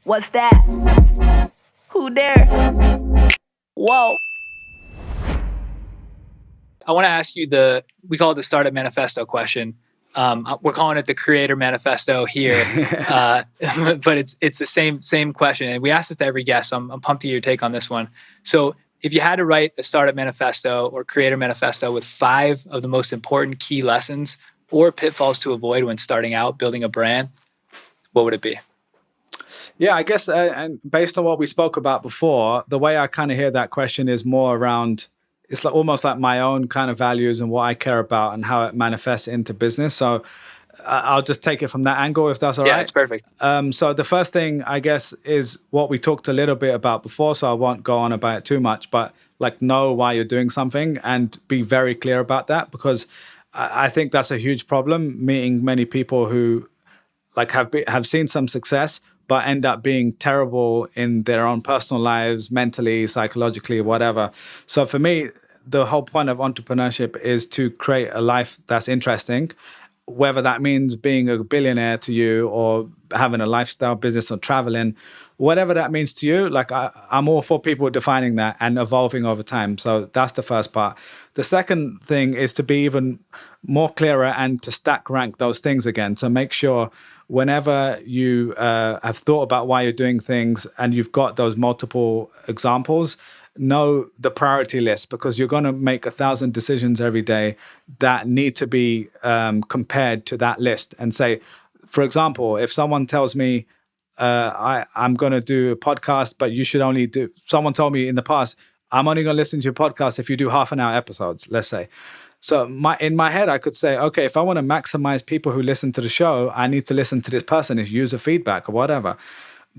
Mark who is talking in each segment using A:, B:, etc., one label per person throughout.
A: What's that? Who there? Whoa.
B: I want to ask you we call it the Startup Manifesto question. We're calling it the Creator Manifesto here, but it's the same question. And we ask this to every guest, so I'm pumped to hear your take on this one. So if you had to write a Startup Manifesto or Creator Manifesto with 5 of the most important key lessons or pitfalls to avoid when starting out building a brand, what would it be?
C: Yeah, I guess, and based on what we spoke about before, the way I kind of hear that question is more around, it's like almost like my own kind of values and what I care about and how it manifests into business. So I'll just take it from that angle, if that's all right.
B: Yeah, it's perfect.
C: So the first thing, I guess, is what we talked a little bit about before, so I won't go on about it too much, but like know why you're doing something and be very clear about that, because I think that's a huge problem, meeting many people who like have seen some success, but end up being terrible in their own personal lives, mentally, psychologically, whatever. So for me, the whole point of entrepreneurship is to create a life that's interesting, whether that means being a billionaire to you or having a lifestyle business or traveling, whatever that means to you. Like I'm all for people defining that and evolving over time. So that's the first part. The second thing is to be even more clearer and to stack rank those things again. So make sure whenever you have thought about why you're doing things and you've got those multiple examples, know the priority list, because you're going to make 1,000 decisions every day that need to be compared to that list. And say, for example, if someone tells me I'm going to do a podcast, but you should only do, someone told me in the past, I'm only going to listen to your podcast if you do half-an-hour episodes, let's say. So in my head, I could say, okay, if I want to maximize people who listen to the show, I need to listen to this person, his user feedback or whatever.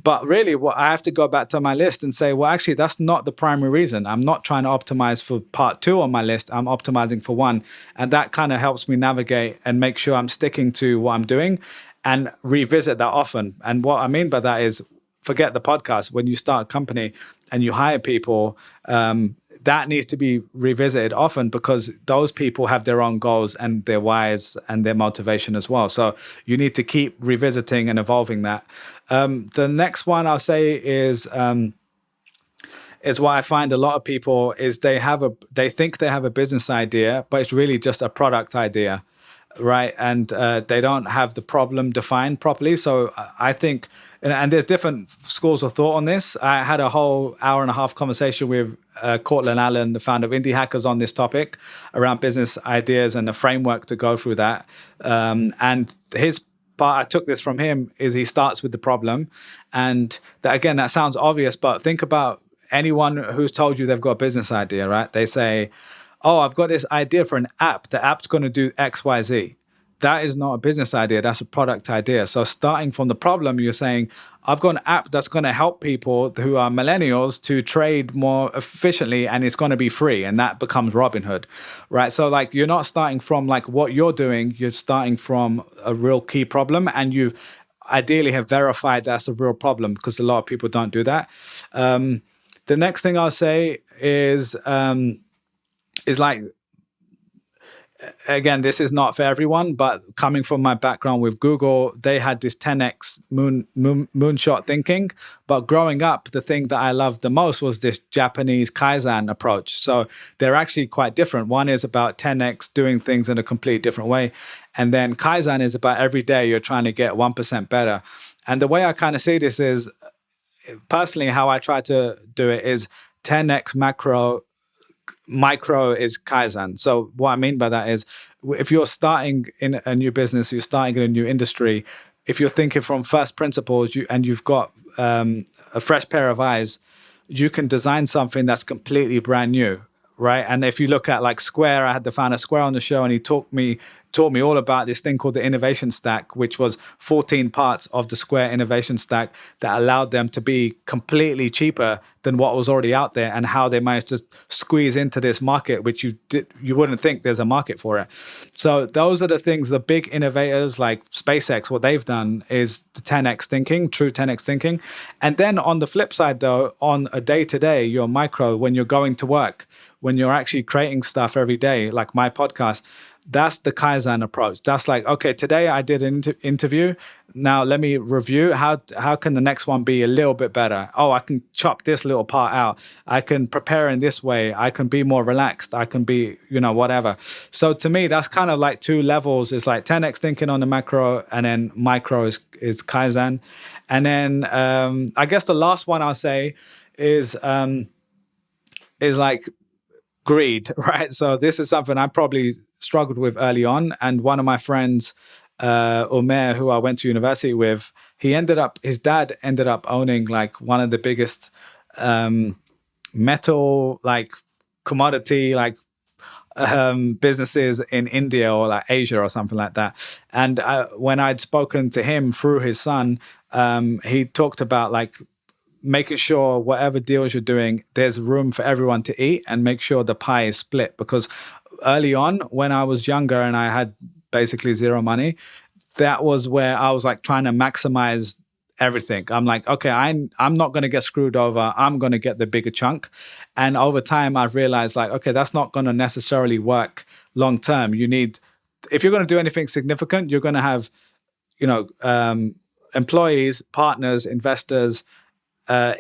C: But really, I have to go back to my list and say, well, actually, that's not the primary reason. I'm not trying to optimize for part 2 on my list. I'm optimizing for 1. And that kind of helps me navigate and make sure I'm sticking to what I'm doing and revisit that often. And what I mean by that is, forget the podcast. When you start a company and you hire people, that needs to be revisited often, because those people have their own goals and their whys and their motivation as well. So you need to keep revisiting and evolving that. The next one I'll say is what I find a lot of people is they think they have a business idea, but it's really just a product idea, right? And they don't have the problem defined properly. So I think, and there's different schools of thought on this. I had a whole hour-and-a-half conversation with Cortland Allen, the founder of Indie Hackers, on this topic around business ideas and a framework to go through that. And his part, I took this from him, is he starts with the problem. And that, again, that sounds obvious, but think about anyone who's told you they've got a business idea, right? They say, oh, I've got this idea for an app. The app's going to do X, Y, Z. That is not a business idea. That's a product idea. So starting from the problem, you're saying, I've got an app that's going to help people who are millennials to trade more efficiently, and it's going to be free. And that becomes Robinhood, right? So like, you're not starting from like what you're doing. You're starting from a real key problem, and you ideally have verified that's a real problem, because a lot of people don't do that. The next thing I'll say is like, again, this is not for everyone, but coming from my background with Google, they had this 10x moonshot thinking. But growing up, the thing that I loved the most was this Japanese Kaizen approach. So they're actually quite different. One is about 10x doing things in a completely different way. And then Kaizen is about every day you're trying to get 1% better. And the way I kind of see this is, personally, how I try to do it is 10x micro is Kaizen. So what I mean by that is, if you're starting in a new business, you're starting in a new industry, if you're thinking from first principles and you've got a fresh pair of eyes, you can design something that's completely brand new, right? And if you look at like Square, I had the founder Square on the show, and he taught me all about this thing called the innovation stack, which was 14 parts of the Square innovation stack that allowed them to be completely cheaper than what was already out there, and how they managed to squeeze into this market, which you wouldn't think there's a market for it. So those are the things, the big innovators like SpaceX, what they've done is the 10x thinking, true 10x thinking. And then on the flip side though, on a day-to-day, your micro, when you're going to work, when you're actually creating stuff every day, like my podcast, that's the Kaizen approach. That's like, okay, today I did an interview. Now let me review how can the next one be a little bit better. Oh, I can chop this little part out. I can prepare in this way. I can be more relaxed. I can be, whatever. So to me, that's kind of like two levels. It's like 10x thinking on the macro, and then micro is Kaizen. And then I guess the last one I'll say is like greed, right? So this is something I probably struggled with early on. And one of my friends, Omer, who I went to university with, his dad ended up owning like one of the biggest metal, like commodity, like businesses in India or like Asia or something like that. And when I'd spoken to him through his son, he talked about like making sure whatever deals you're doing, there's room for everyone to eat, and make sure the pie is split. Because early on, when I was younger and I had basically zero money, that was where I was like trying to maximize everything. I'm like, okay, I'm not going to get screwed over. I'm going to get the bigger chunk. And over time, I've realized like, okay, that's not going to necessarily work long term. If you're going to do anything significant, you're going to have, employees, partners, investors,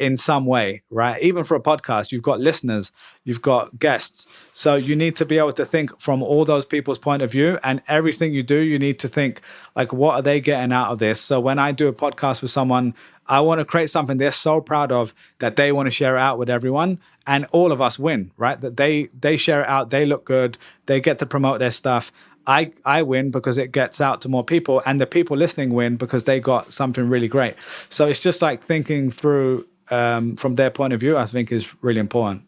C: in some way, right? Even for a podcast, you've got listeners, you've got guests. So you need to be able to think from all those people's point of view, and everything you do, you need to think like, what are they getting out of this? So when I do a podcast with someone, I want to create something they're so proud of that they want to share it out with everyone, and all of us win, right? That they share it out, they look good, they get to promote their stuff. I win because it gets out to more people, and the people listening win because they got something really great. So it's just like thinking through from their point of view, I think is really important.